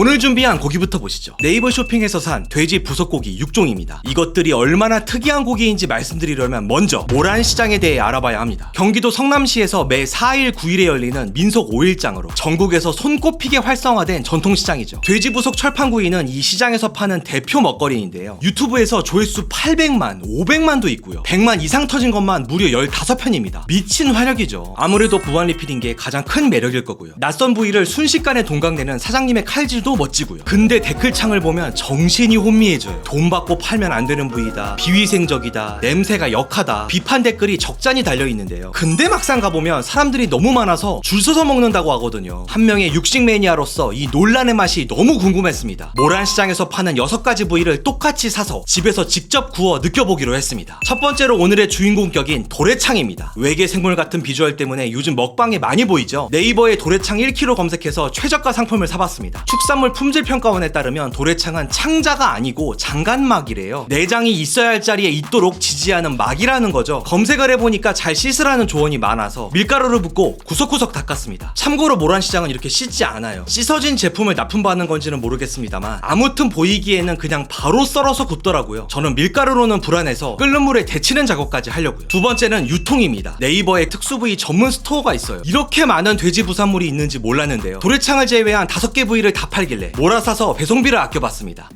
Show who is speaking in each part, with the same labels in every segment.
Speaker 1: 오늘 준비한 고기부터 보시죠. 네이버 쇼핑에서 산 돼지 부속고기 6종입니다. 이것들이 얼마나 특이한 고기인지 말씀드리려면 먼저 모란시장에 대해 알아봐야 합니다. 경기도 성남시에서 매 4일 9일에 열리는 민속 5일장으로 전국에서 손꼽히게 활성화된 전통시장이죠. 돼지 부속 철판구이는 이 시장에서 파는 대표 먹거리인데요. 유튜브에서 조회수 800만, 500만도 있고요. 100만 이상 터진 것만 무려 15편입니다. 미친 화력이죠. 아무래도 무한 리필인 게 가장 큰 매력일 거고요. 낯선 부위를 순식간에 동강내는 사장님의 칼질도 멋지고요. 근데 댓글창을 보면 정신이 혼미해져요. 돈 받고 팔면 안 되는 부위다, 비위생적이다, 냄새가 역하다, 비판 댓글이 적잖이 달려있는데요. 근데 막상 가보면 사람들이 너무 많아서 줄 서서 먹는다고 하거든요. 한 명의 육식 매니아로서 이 논란의 맛이 너무 궁금했습니다. 모란시장에서 파는 6가지 부위를 똑같이 사서 집에서 직접 구워 느껴보기로 했습니다. 첫 번째로 오늘의 주인공격인 도래창입니다. 외계 생물 같은 비주얼 때문에 요즘 먹방에 많이 보이죠. 네이버에 도래창 1kg 검색해서 최저가 상품을 사봤습니다. 축산물 품질평가원에 따르면 도래창은 창자가 아니고 장간막이래요. 내장이 있어야 할 자리에 있도록 지지하는 막이라는 거죠. 검색을 해보니까 잘 씻으라는 조언이 많아서 밀가루를 붓고 구석구석 닦았습니다. 참고로 모란시장은 이렇게 씻지 않아요. 씻어진 제품을 납품받는 건지는 모르겠습니다만 아무튼 보이기에는 그냥 바로 썰어서 굽더라고요. 저는 밀가루로는 불안해서 끓는 물에 데치는 작업까지 하려고요. 두 번째는 유통입니다. 네이버에 특수부위 전문 스토어가 있어요. 이렇게 많은 돼지 부산물이 있는지 몰랐는데요. 도래창을 제외한 5개 부위를 다 팔길래 몰아사서 배송비를 아껴봤습니다.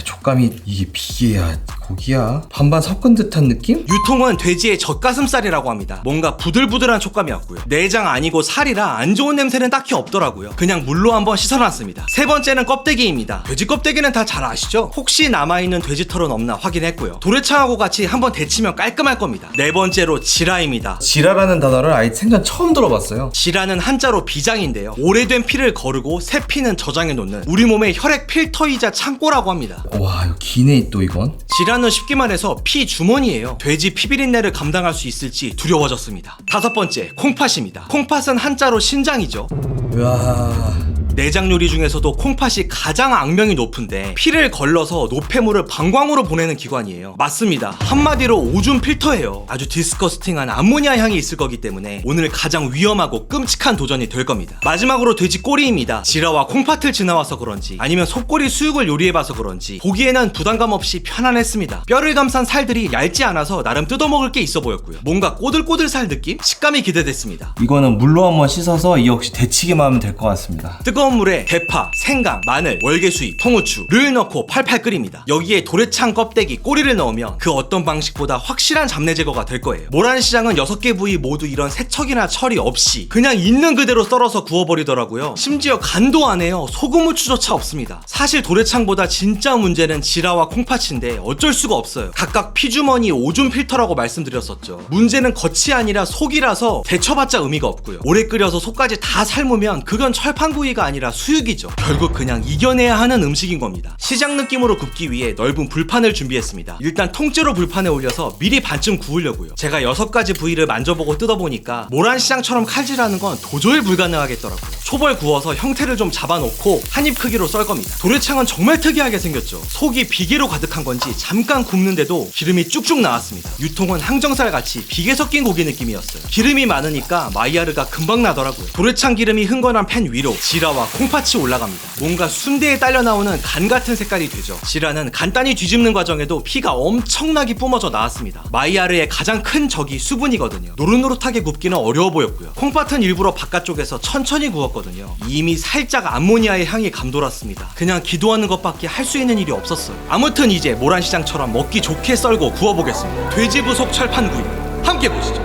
Speaker 2: 촉감이 이게 비계야 고기야? 반반 섞은 듯한 느낌?
Speaker 1: 유통은 돼지의 젖가슴살이라고 합니다. 뭔가 부들부들한 촉감이었고요. 내장 아니고 살이라 안 좋은 냄새는 딱히 없더라고요. 그냥 물로 한번 씻어놨습니다. 세 번째는 껍데기입니다. 돼지 껍데기는 다 잘 아시죠? 혹시 남아있는 돼지털은 없나 확인했고요. 도래창하고 같이 한번 데치면 깔끔할 겁니다. 네 번째로 지라입니다.
Speaker 2: 지라라는 단어를 아예 생전 처음 들어봤어요.
Speaker 1: 지라는 한자로 비장인데요. 오래된 피를 거르고 새 피는 저장해 놓는 우리 몸의 혈액 필터이자 창고라고 합니다.
Speaker 2: 와 이거 기네 또 이건.
Speaker 1: 지라는 쉽게 말해서 피 주머니예요. 돼지 피비린내를 감당할 수 있을지 두려워졌습니다. 다섯 번째, 콩팥입니다. 콩팥은 한자로 신장이죠.
Speaker 2: 우와.
Speaker 1: 내장 요리 중에서도 콩팥이 가장 악명이 높은데 피를 걸러서 노폐물을 방광으로 보내는 기관이에요. 맞습니다. 한마디로 오줌 필터예요. 아주 디스커스팅한 암모니아 향이 있을 거기 때문에 오늘 가장 위험하고 끔찍한 도전이 될 겁니다. 마지막으로 돼지 꼬리입니다. 지라와 콩팥을 지나와서 그런지 아니면 속꼬리 수육을 요리해봐서 그런지 보기에는 부담감 없이 편안했습니다. 뼈를 감싼 살들이 얇지 않아서 나름 뜯어먹을 게 있어 보였고요. 뭔가 꼬들꼬들 살 느낌? 식감이 기대됐습니다.
Speaker 2: 이거는 물로 한번 씻어서 이 역시 데치기만 하면 될 것 같습니다.
Speaker 1: 뜨거운 물에 대파, 생강, 마늘, 월계수잎, 통후추를 넣고 팔팔 끓입니다. 여기에 도래창 껍데기, 꼬리를 넣으면 그 어떤 방식보다 확실한 잡내 제거가 될 거예요. 모란시장은 6개 부위 모두 이런 세척이나 처리 없이 그냥 있는 그대로 썰어서 구워버리더라고요. 심지어 간도 안 해요. 소금 후추조차 없습니다. 사실 도래창보다 진짜 문제는 지라와 콩팥인데 어쩔 수가 없어요. 각각 피주머니 오줌 필터라고 말씀드렸었죠. 문제는 겉이 아니라 속이라서 데쳐봤자 의미가 없고요. 오래 끓여서 속까지 다 삶으면 그건 철판구이가 아니라 수육이죠. 결국 그냥 이겨내야 하는 음식인 겁니다. 시장 느낌으로 굽기 위해 넓은 불판을 준비했습니다. 일단 통째로 불판에 올려서 미리 반쯤 구우려고요. 제가 6가지 부위를 만져보고 뜯어보니까 모란시장처럼 칼질하는 건 도저히 불가능하겠더라고요. 초벌 구워서 형태를 좀 잡아놓고 한입 크기로 썰 겁니다. 도래창은 정말 특이하게 생겼죠. 속이 비계로 가득한 건지 잠깐 굽는데도 기름이 쭉쭉 나왔습니다. 유통은 항정살같이 비계 섞인 고기 느낌이었어요. 기름이 많으니까 마이야르가 금방 나더라고요. 도래창 기름이 흥건한 팬 위로 지라와 콩팥이 올라갑니다. 뭔가 순대에 딸려 나오는 간 같은 색깔이 되죠. 지라는 간단히 뒤집는 과정에도 피가 엄청나게 뿜어져 나왔습니다. 마이야르의 가장 큰 적이 수분이거든요. 노릇노릇하게 굽기는 어려워 보였고요. 콩팥은 일부러 바깥쪽에서 천천히 구웠거든요. 이미 살짝 암모니아의 향이 감돌았습니다. 그냥 기도하는 것밖에 할 수 있는 일이 없었어요. 아무튼 이제 모란시장처럼 먹기 좋게 썰고 구워보겠습니다. 돼지 부속 철판구이 함께 보시죠.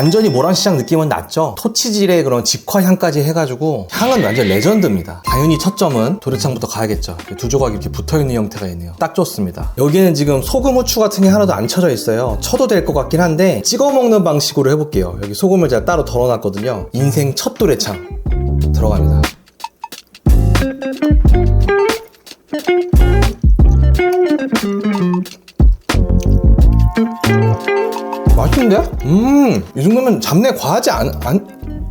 Speaker 2: 완전히 모란시장 느낌은 났죠. 토치질의 그런 직화향까지 해가지고 향은 완전 레전드입니다. 당연히 첫 점은 도래창부터 가야겠죠. 두 조각이 이렇게 붙어있는 형태가 있네요. 딱 좋습니다. 여기에는 지금 소금, 후추 같은 게 하나도 안 쳐져 있어요. 쳐도 될 것 같긴 한데 찍어 먹는 방식으로 해볼게요. 여기 소금을 제가 따로 덜어놨거든요. 인생 첫 도래창 들어갑니다. 맛있는데? 이 정도면 잡내 과하지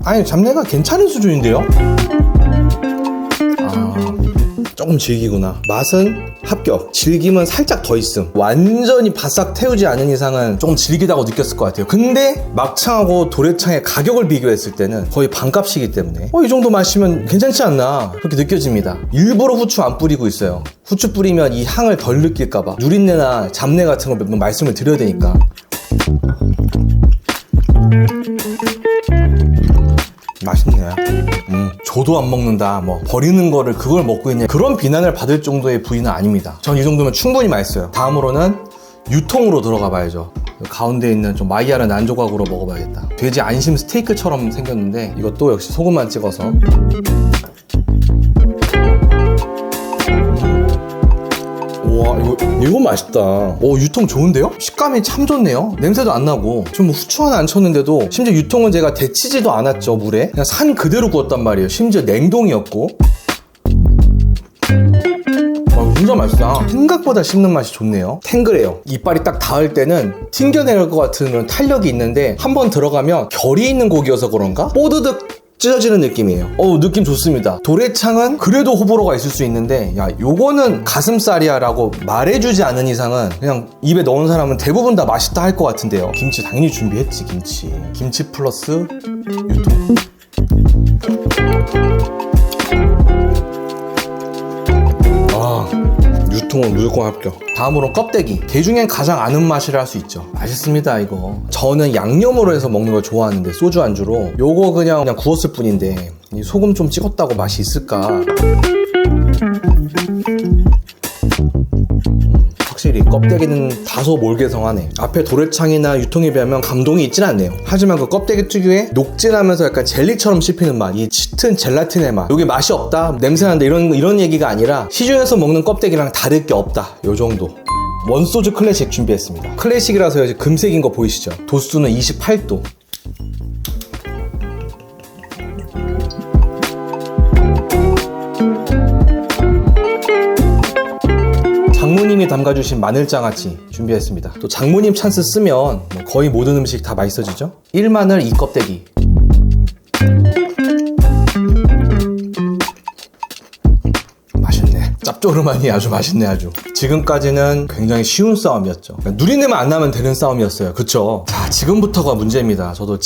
Speaker 2: 아니 잡내가 괜찮은 수준인데요? 조금 질기구나. 맛은 합격. 질김은 살짝 더 있음. 완전히 바싹 태우지 않은 이상은 조금 질기다고 느꼈을 것 같아요. 근데 막창하고 도래창의 가격을 비교했을 때는 거의 반값이기 때문에 이 정도 마시면 괜찮지 않나 그렇게 느껴집니다. 일부러 후추 안 뿌리고 있어요. 후추 뿌리면 이 향을 덜 느낄까봐 누린내나 잡내 같은 걸 몇 번 말씀을 드려야 되니까. 맛있네. 저도 안 먹는다, 뭐 버리는 거를 그걸 먹고 있냐, 그런 비난을 받을 정도의 부위는 아닙니다. 전 이 정도면 충분히 맛있어요. 다음으로는 유통으로 들어가 봐야죠. 가운데 있는 좀 마이야르 난 조각으로 먹어봐야겠다. 돼지 안심 스테이크처럼 생겼는데 이것도 역시 소금만 찍어서. 와, 이거 맛있다. 유통 좋은데요? 식감이 참 좋네요. 냄새도 안 나고. 좀 후추 하나 안 쳤는데도, 심지어 유통은 제가 데치지도 않았죠, 물에. 그냥 산 그대로 구웠단 말이에요. 심지어 냉동이었고. 진짜 맛있다. 생각보다 씹는 맛이 좋네요. 탱글해요. 이빨이 딱 닿을 때는 튕겨내릴 것 같은 그런 탄력이 있는데, 한번 들어가면 결이 있는 고기여서 그런가? 뽀드득 찢어지는 느낌이에요. 느낌 좋습니다. 도래창은 그래도 호불호가 있을 수 있는데, 야, 요거는 가슴살이야 라고 말해주지 않은 이상은 그냥 입에 넣은 사람은 대부분 다 맛있다 할 것 같은데요. 김치 당연히 준비했지. 김치 플러스 유통. 유통은 무조건 합격. 다음으로는 껍데기. 게 중엔 가장 아는 맛이라 할 수 있죠. 맛있습니다, 이거. 저는 양념으로 해서 먹는 걸 좋아하는데, 소주 안주로. 요거 그냥 구웠을 뿐인데, 이 소금 좀 찍었다고 맛이 있을까? 확실히 껍데기는 다소 몰개성하네. 앞에 도래창이나 유통에 비하면 감동이 있진 않네요. 하지만 그 껍데기 특유의 녹진하면서 약간 젤리처럼 씹히는 맛, 이 짙은 젤라틴의 맛, 여기 맛이 없다, 냄새난다, 이런 얘기가 아니라 시중에서 먹는 껍데기랑 다를 게 없다, 요 정도. 원소주 클래식 준비했습니다. 클래식이라서 이제 금색인 거 보이시죠? 도수는 28도. 장모님이 담가주신 마늘장아찌 준비했습니다. 또 장모님 찬스 쓰면 거의 모든 음식 다 맛있어지죠? 1마늘 2껍데기. 맛있네. 짭조름하니 아주 맛있네. 아주 지금까지는 굉장히 쉬운 싸움이었죠. 누리내만 안 나면 되는 싸움이었어요. 그쵸? 자, 지금부터가 문제입니다. 저도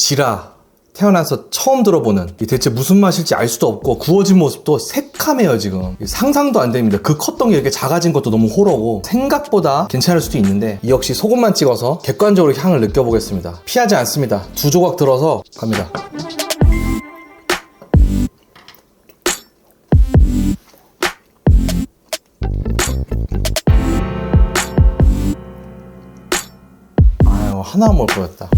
Speaker 2: 태어나서 처음 들어보는, 대체 무슨 맛일지 알 수도 없고, 구워진 모습도 새카매요. 지금 상상도 안 됩니다. 그 컸던 게 이렇게 작아진 것도 너무 호러고, 생각보다 괜찮을 수도 있는데, 이 역시 소금만 찍어서 객관적으로 향을 느껴보겠습니다. 피하지 않습니다. 두 조각 들어서 갑니다. 아유, 하나 먹을 거였다.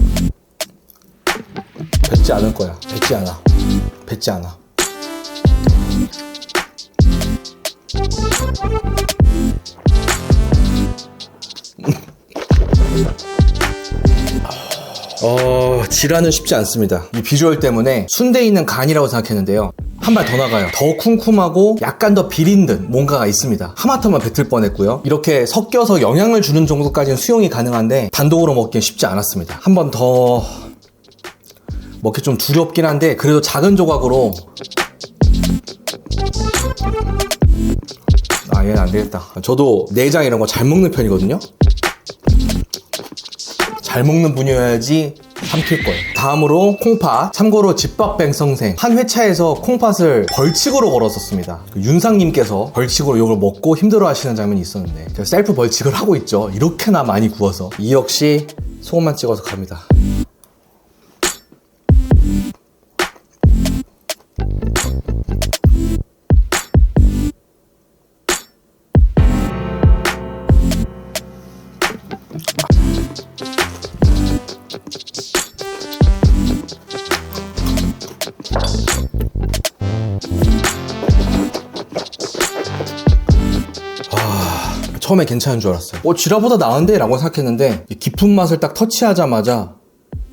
Speaker 2: 뱉지 않을 거야. 뱉지 않아. 지라는 쉽지 않습니다. 이 비주얼 때문에 순대에 있는 간이라고 생각했는데요. 한 발 더 나가요. 더 쿰쿰하고 약간 더 비린 듯 뭔가가 있습니다. 하마터면 뱉을 뻔했고요. 이렇게 섞여서 영향을 주는 정도까지는 수용이 가능한데 단독으로 먹기엔 쉽지 않았습니다. 한 번 더 먹기 좀 두렵긴 한데 그래도 작은 조각으로. 얘는 안 되겠다. 저도 내장 이런 거 잘 먹는 편이거든요. 잘 먹는 분이어야지 삼킬 거예요. 다음으로 콩팥. 참고로 집밥뱅성생 한 회차에서 콩팥을 벌칙으로 걸었었습니다. 윤상님께서 벌칙으로 이걸 먹고 힘들어 하시는 장면이 있었는데 제가 셀프 벌칙을 하고 있죠. 이렇게나 많이 구워서. 이 역시 소금만 찍어서 갑니다. 처음에 괜찮은 줄 알았어요. 쥐라보다 나은데? 라고 생각했는데 깊은 맛을 딱 터치하자마자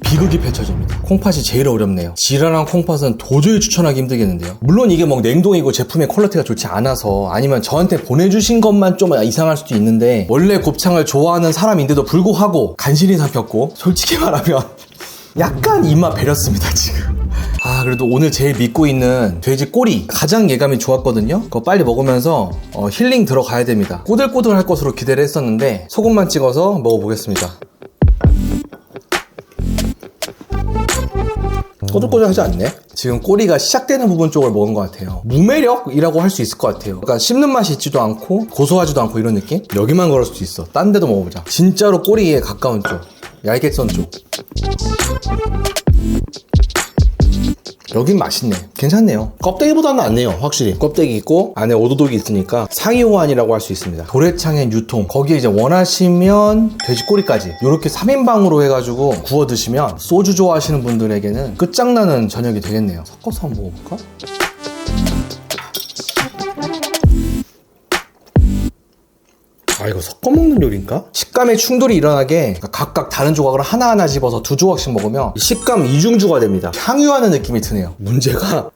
Speaker 2: 비극이 펼쳐집니다. 콩팥이 제일 어렵네요. 지랄한 콩팥은 도저히 추천하기 힘들겠는데요. 물론 이게 뭐 냉동이고 제품의 퀄리티가 좋지 않아서 아니면 저한테 보내주신 것만 좀 이상할 수도 있는데 원래 곱창을 좋아하는 사람인데도 불구하고 간신히 삼켰고 솔직히 말하면 약간 입맛 배렸습니다 지금. 그래도 오늘 제일 믿고 있는 돼지 꼬리 가장 예감이 좋았거든요. 그거 빨리 먹으면서 힐링 들어가야 됩니다. 꼬들꼬들할 것으로 기대를 했었는데 소금만 찍어서 먹어보겠습니다. 꼬들꼬들하지 않네. 지금 꼬리가 시작되는 부분 쪽을 먹은 것 같아요. 무매력이라고 할 수 있을 것 같아요. 그러니까 씹는 맛이 있지도 않고 고소하지도 않고 이런 느낌? 여기만 그럴 수도 있어. 딴 데도 먹어보자. 진짜로 꼬리에 가까운 쪽, 얇게 썬 쪽. 여긴 맛있네. 괜찮네요. 껍데기보다는 낫네요. 확실히 껍데기 있고 안에 오도독이 있으니까 상위 호환이라고 할 수 있습니다. 도래창의 유통, 거기에 이제 원하시면 돼지꼬리까지 이렇게 3인방으로 해가지고 구워 드시면 소주 좋아하시는 분들에게는 끝장나는 저녁이 되겠네요. 섞어서 한번 먹어볼까? 이거 섞어 먹는 요리인가? 식감의 충돌이 일어나게 각각 다른 조각을 하나하나 집어서 2조각씩 먹으면 식감 이중주가 됩니다. 향유하는 느낌이 드네요. 문제가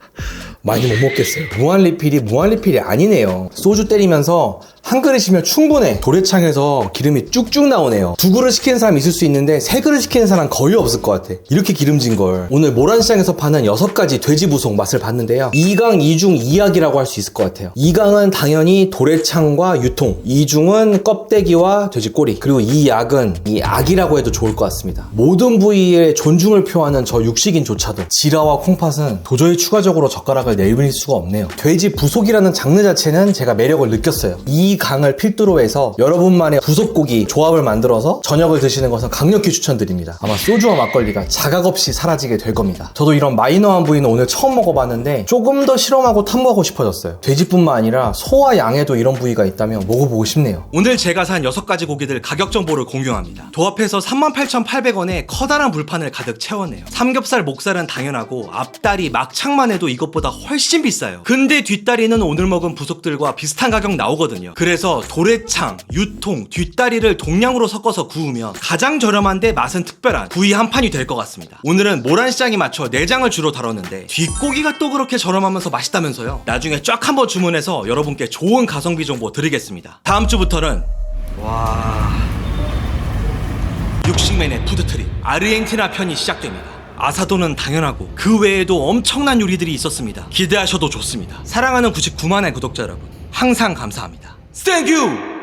Speaker 2: 많이 못 먹겠어요. 무한리필이 아니네요. 소주 때리면서 한 그릇이면 충분해. 도래창에서 기름이 쭉쭉 나오네요. 2그릇 시키는 사람 있을 수 있는데 3그릇 시키는 사람 거의 없을 것 같아. 이렇게 기름진 걸. 오늘 모란시장에서 파는 6가지 돼지 부속 맛을 봤는데요. 2강, 2중, 2약이라고 할 수 있을 것 같아요. 2강은 당연히 도래창과 유통, 2중은 껍데기와 돼지꼬리, 그리고 2약은 이 악이라고 해도 좋을 것 같습니다. 모든 부위에 존중을 표하는 저 육식인조차도 지라와 콩팥은 도저히 추가적으로 젓가락을 내밀 수가 없네요. 돼지 부속이라는 장르 자체는 제가 매력을 느꼈어요. 이 강을 필두로 해서 여러분만의 부속고기 조합을 만들어서 저녁을 드시는 것은 강력히 추천드립니다. 아마 소주와 막걸리가 자각 없이 사라지게 될 겁니다. 저도 이런 마이너한 부위는 오늘 처음 먹어봤는데 조금 더 실험하고 탐구하고 싶어졌어요. 돼지뿐만 아니라 소와 양에도 이런 부위가 있다면 먹어보고 싶네요.
Speaker 1: 오늘 제가 산 6가지 고기들 가격 정보를 공유합니다. 도합해서 38,800원에 커다란 불판을 가득 채웠네요. 삼겹살, 목살은 당연하고 앞다리, 막창만 해도 이것보다 훨씬 비싸요. 근데 뒷다리는 오늘 먹은 부속들과 비슷한 가격 나오거든요. 그래서 도래창, 유통, 뒷다리를 동량으로 섞어서 구우면 가장 저렴한데 맛은 특별한 부위 한 판이 될 것 같습니다. 오늘은 모란시장에 맞춰 내장을 주로 다뤘는데 뒷고기가 또 그렇게 저렴하면서 맛있다면서요. 나중에 쫙 한번 주문해서 여러분께 좋은 가성비 정보 드리겠습니다. 다음 주부터는 육식맨의 푸드트립 아르헨티나 편이 시작됩니다. 아사도는 당연하고 그 외에도 엄청난 요리들이 있었습니다. 기대하셔도 좋습니다. 사랑하는 99만의 구독자 여러분, 항상 감사합니다. Thank you!